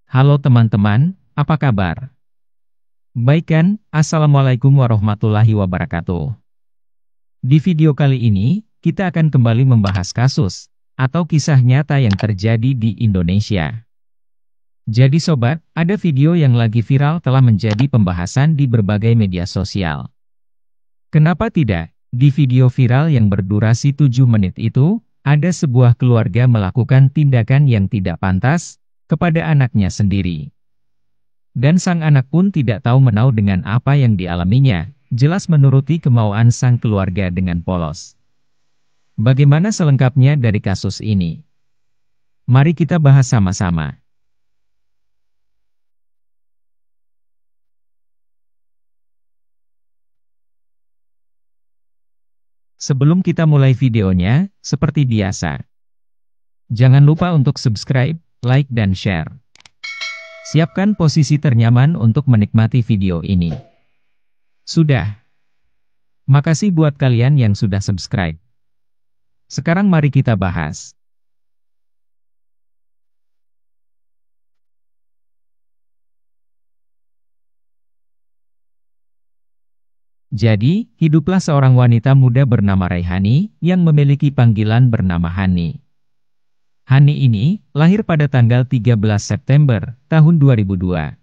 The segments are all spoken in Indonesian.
Halo teman-teman, apa kabar? Baik kan? Assalamualaikum warahmatullahi wabarakatuh. Di video kali ini, kita akan kembali membahas kasus atau kisah nyata yang terjadi di Indonesia. Jadi sobat, ada video yang lagi viral telah menjadi pembahasan di berbagai media sosial. Kenapa tidak? Di video viral yang berdurasi 7 menit itu, ada sebuah keluarga melakukan tindakan yang tidak pantas kepada anaknya sendiri. Dan sang anak pun tidak tahu menau dengan apa yang dialaminya, jelas menuruti kemauan sang keluarga dengan polos. Bagaimana selengkapnya dari kasus ini? Mari kita bahas sama-sama. Sebelum kita mulai videonya, seperti biasa, jangan lupa untuk subscribe, like dan share. Siapkan posisi ternyaman untuk menikmati video ini. Sudah. Makasih buat kalian yang sudah subscribe. Sekarang mari kita bahas. Jadi, hiduplah seorang wanita muda bernama Raihani, yang memiliki panggilan bernama Hani. Hani ini, lahir pada tanggal 13 September, tahun 2002.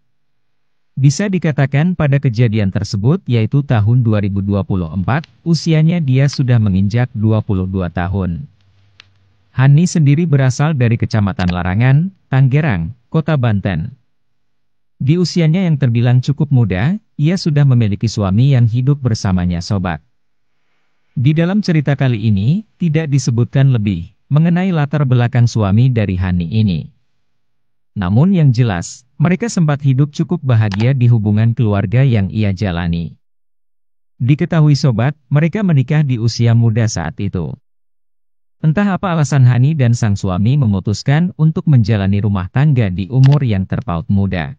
Bisa dikatakan pada kejadian tersebut yaitu tahun 2024, usianya dia sudah menginjak 22 tahun. Hani sendiri berasal dari Kecamatan Larangan, Tanggerang, Kota Banten. Di usianya yang terbilang cukup muda, ia sudah memiliki suami yang hidup bersamanya sobat. Di dalam cerita kali ini, tidak disebutkan lebih mengenai latar belakang suami dari Hani ini. Namun yang jelas, mereka sempat hidup cukup bahagia di hubungan keluarga yang ia jalani. Diketahui sobat, mereka menikah di usia muda saat itu. Entah apa alasan Hani dan sang suami memutuskan untuk menjalani rumah tangga di umur yang terpaut muda.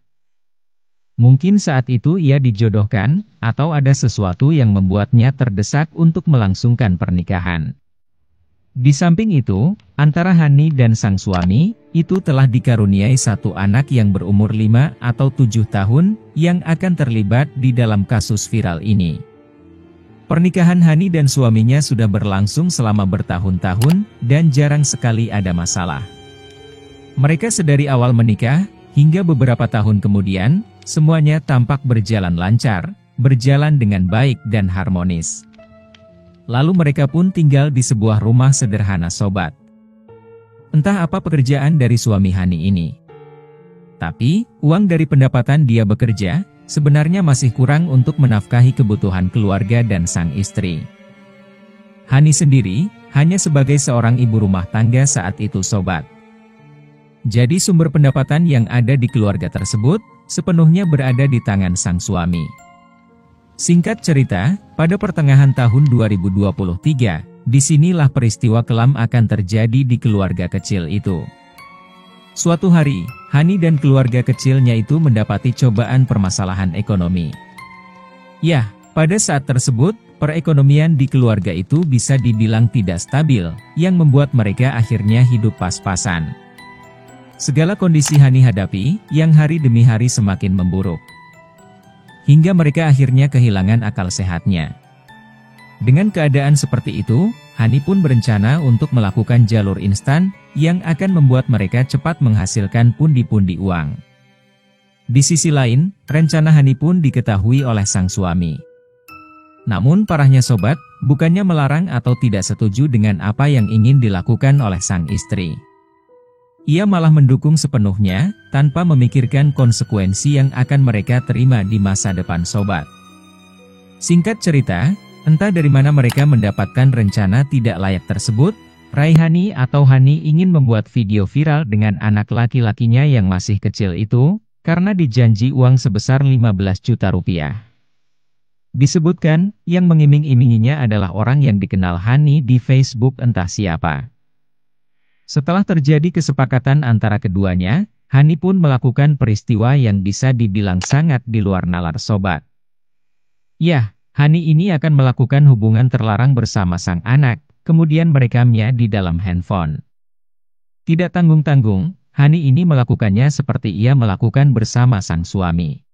Mungkin saat itu ia dijodohkan, atau ada sesuatu yang membuatnya terdesak untuk melangsungkan pernikahan. Di samping itu, antara Hani dan sang suami, itu telah dikaruniai satu anak yang berumur 5 atau 7 tahun, yang akan terlibat di dalam kasus viral ini. Pernikahan Hani dan suaminya sudah berlangsung selama bertahun-tahun, dan jarang sekali ada masalah. Mereka sedari awal menikah, hingga beberapa tahun kemudian, semuanya tampak berjalan lancar, berjalan dengan baik dan harmonis. Lalu mereka pun tinggal di sebuah rumah sederhana sobat. Entah apa pekerjaan dari suami Hani ini. Tapi, uang dari pendapatan dia bekerja, sebenarnya masih kurang untuk menafkahi kebutuhan keluarga dan sang istri. Hani sendiri, hanya sebagai seorang ibu rumah tangga saat itu sobat. Jadi sumber pendapatan yang ada di keluarga tersebut, sepenuhnya berada di tangan sang suami. Singkat cerita, pada pertengahan tahun 2023, disinilah peristiwa kelam akan terjadi di keluarga kecil itu. Suatu hari, Hani dan keluarga kecilnya itu mendapati cobaan permasalahan ekonomi. Ya, pada saat tersebut, perekonomian di keluarga itu bisa dibilang tidak stabil, yang membuat mereka akhirnya hidup pas-pasan. Segala kondisi Hani hadapi, yang hari demi hari semakin memburuk. Hingga mereka akhirnya kehilangan akal sehatnya. Dengan keadaan seperti itu, Hani pun berencana untuk melakukan jalur instan, yang akan membuat mereka cepat menghasilkan pundi-pundi uang. Di sisi lain, rencana Hani pun diketahui oleh sang suami. Namun parahnya sobat, bukannya melarang atau tidak setuju dengan apa yang ingin dilakukan oleh sang istri. Ia malah mendukung sepenuhnya, tanpa memikirkan konsekuensi yang akan mereka terima di masa depan sobat. Singkat cerita, entah dari mana mereka mendapatkan rencana tidak layak tersebut, Raihani atau Hani ingin membuat video viral dengan anak laki-lakinya yang masih kecil itu, karena dijanji uang sebesar 15 juta rupiah. Disebutkan, yang mengiming-iminginya adalah orang yang dikenal Hani di Facebook entah siapa. Setelah terjadi kesepakatan antara keduanya, Hani pun melakukan peristiwa yang bisa dibilang sangat di luar nalar sobat. Ya, Hani ini akan melakukan hubungan terlarang bersama sang anak, kemudian merekamnya di dalam handphone. Tidak tanggung-tanggung, Hani ini melakukannya seperti ia melakukan bersama sang suami.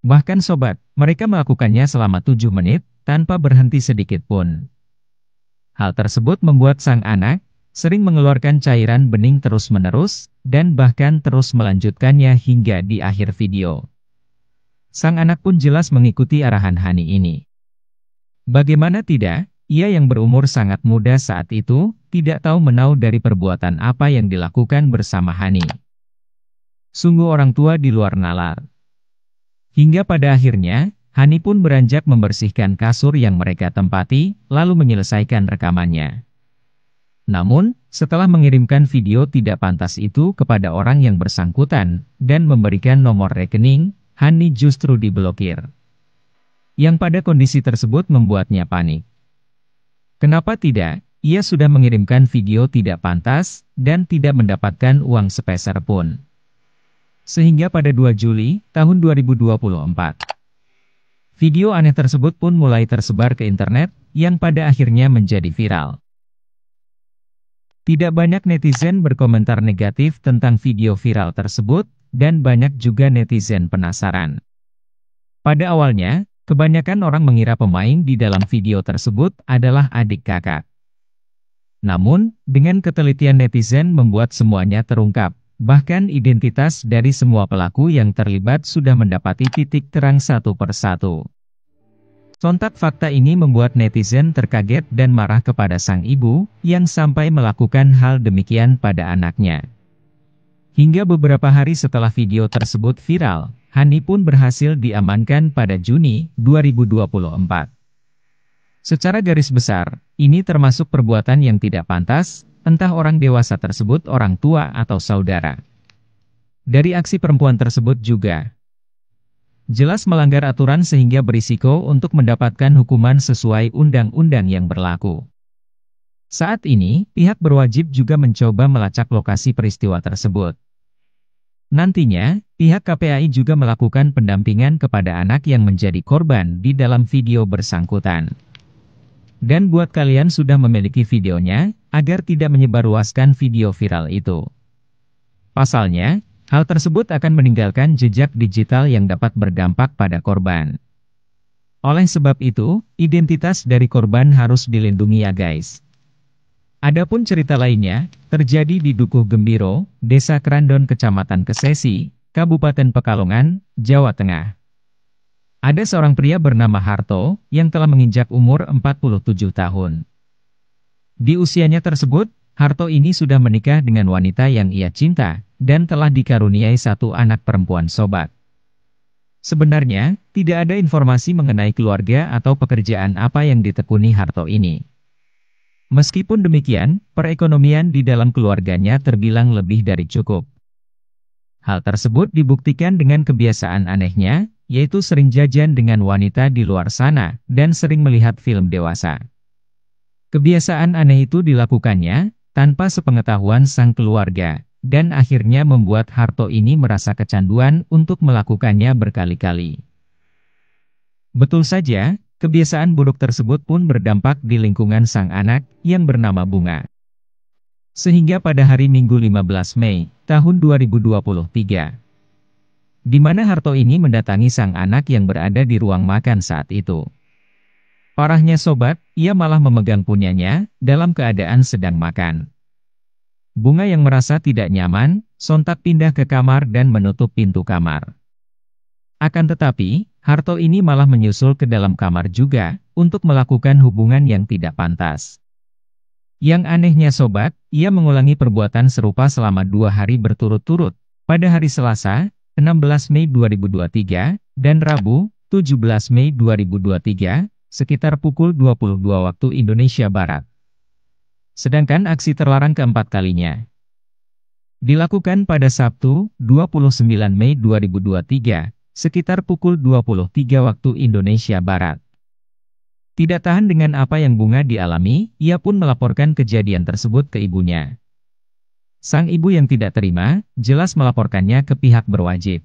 Bahkan sobat, mereka melakukannya selama 7 menit, tanpa berhenti sedikit pun. Hal tersebut membuat sang anak sering mengeluarkan cairan bening terus-menerus, dan bahkan terus melanjutkannya hingga di akhir video. Sang anak pun jelas mengikuti arahan Hani ini. Bagaimana tidak, ia yang berumur sangat muda saat itu, tidak tahu menau dari perbuatan apa yang dilakukan bersama Hani. Sungguh orang tua di luar nalar. Hingga pada akhirnya, Hani pun beranjak membersihkan kasur yang mereka tempati, lalu menyelesaikan rekamannya. Namun, setelah mengirimkan video tidak pantas itu kepada orang yang bersangkutan, dan memberikan nomor rekening, Hani justru diblokir. Yang pada kondisi tersebut membuatnya panik. Kenapa tidak? Ia sudah mengirimkan video tidak pantas, dan tidak mendapatkan uang sepeser pun. Sehingga pada 2 Juli, tahun 2024, video aneh tersebut pun mulai tersebar ke internet, yang pada akhirnya menjadi viral. Tidak banyak netizen berkomentar negatif tentang video viral tersebut, dan banyak juga netizen penasaran. Pada awalnya, kebanyakan orang mengira pemain di dalam video tersebut adalah adik kakak. Namun, dengan ketelitian netizen membuat semuanya terungkap, bahkan identitas dari semua pelaku yang terlibat sudah mendapati titik terang satu persatu. Sontak fakta ini membuat netizen terkaget dan marah kepada sang ibu, yang sampai melakukan hal demikian pada anaknya. Hingga beberapa hari setelah video tersebut viral, Hani pun berhasil diamankan pada Juni 2024. Secara garis besar, ini termasuk perbuatan yang tidak pantas, entah orang dewasa tersebut orang tua atau saudara. Dari aksi perempuan tersebut juga jelas melanggar aturan sehingga berisiko untuk mendapatkan hukuman sesuai undang-undang yang berlaku. Saat ini, pihak berwajib juga mencoba melacak lokasi peristiwa tersebut. Nantinya, pihak KPAI juga melakukan pendampingan kepada anak yang menjadi korban di dalam video bersangkutan. Dan buat kalian sudah memiliki videonya, agar tidak menyebarluaskan video viral itu. Pasalnya, hal tersebut akan meninggalkan jejak digital yang dapat berdampak pada korban. Oleh sebab itu, identitas dari korban harus dilindungi ya guys. Adapun cerita lainnya, terjadi di Dukuh Gembiro, Desa Krandon Kecamatan Kesesi, Kabupaten Pekalongan, Jawa Tengah. Ada seorang pria bernama Harto, yang telah menginjak umur 47 tahun. Di usianya tersebut, Harto ini sudah menikah dengan wanita yang ia cinta, dan telah dikaruniai satu anak perempuan sobat. Sebenarnya, tidak ada informasi mengenai keluarga atau pekerjaan apa yang ditekuni Harto ini. Meskipun demikian, perekonomian di dalam keluarganya terbilang lebih dari cukup. Hal tersebut dibuktikan dengan kebiasaan anehnya, yaitu sering jajan dengan wanita di luar sana, dan sering melihat film dewasa. Kebiasaan aneh itu dilakukannya tanpa sepengetahuan sang keluarga, dan akhirnya membuat Harto ini merasa kecanduan untuk melakukannya berkali-kali. Betul saja, kebiasaan buruk tersebut pun berdampak di lingkungan sang anak, yang bernama Bunga. Sehingga pada hari Minggu 15 Mei, tahun 2023, di mana Harto ini mendatangi sang anak yang berada di ruang makan saat itu. Parahnya sobat, ia malah memegang punyanya, dalam keadaan sedang makan. Bunga yang merasa tidak nyaman, sontak pindah ke kamar dan menutup pintu kamar. Akan tetapi, Harto ini malah menyusul ke dalam kamar juga, untuk melakukan hubungan yang tidak pantas. Yang anehnya sobat, ia mengulangi perbuatan serupa selama 2 hari berturut-turut, pada hari Selasa, 16 Mei 2023, dan Rabu, 17 Mei 2023, sekitar pukul 22 waktu Indonesia Barat. Sedangkan aksi terlarang keempat kalinya dilakukan pada Sabtu, 29 Mei 2023, sekitar pukul 23 waktu Indonesia Barat. Tidak tahan dengan apa yang Bunga dialami, ia pun melaporkan kejadian tersebut ke ibunya. Sang ibu yang tidak terima, jelas melaporkannya ke pihak berwajib.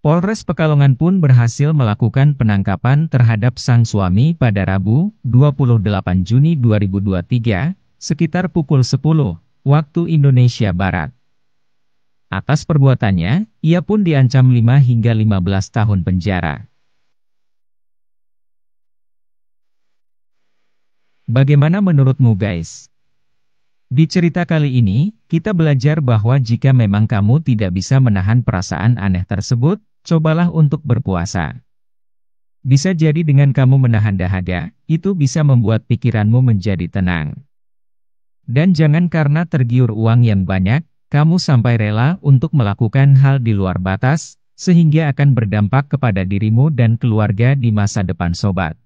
Polres Pekalongan pun berhasil melakukan penangkapan terhadap sang suami pada Rabu, 28 Juni 2023, sekitar pukul 10, waktu Indonesia Barat. Atas perbuatannya, ia pun diancam 5 hingga 15 tahun penjara. Bagaimana menurutmu guys? Di cerita kali ini, kita belajar bahwa jika memang kamu tidak bisa menahan perasaan aneh tersebut, cobalah untuk berpuasa. Bisa jadi dengan kamu menahan dahaga, itu bisa membuat pikiranmu menjadi tenang. Dan jangan karena tergiur uang yang banyak, kamu sampai rela untuk melakukan hal di luar batas, sehingga akan berdampak kepada dirimu dan keluarga di masa depan sobat.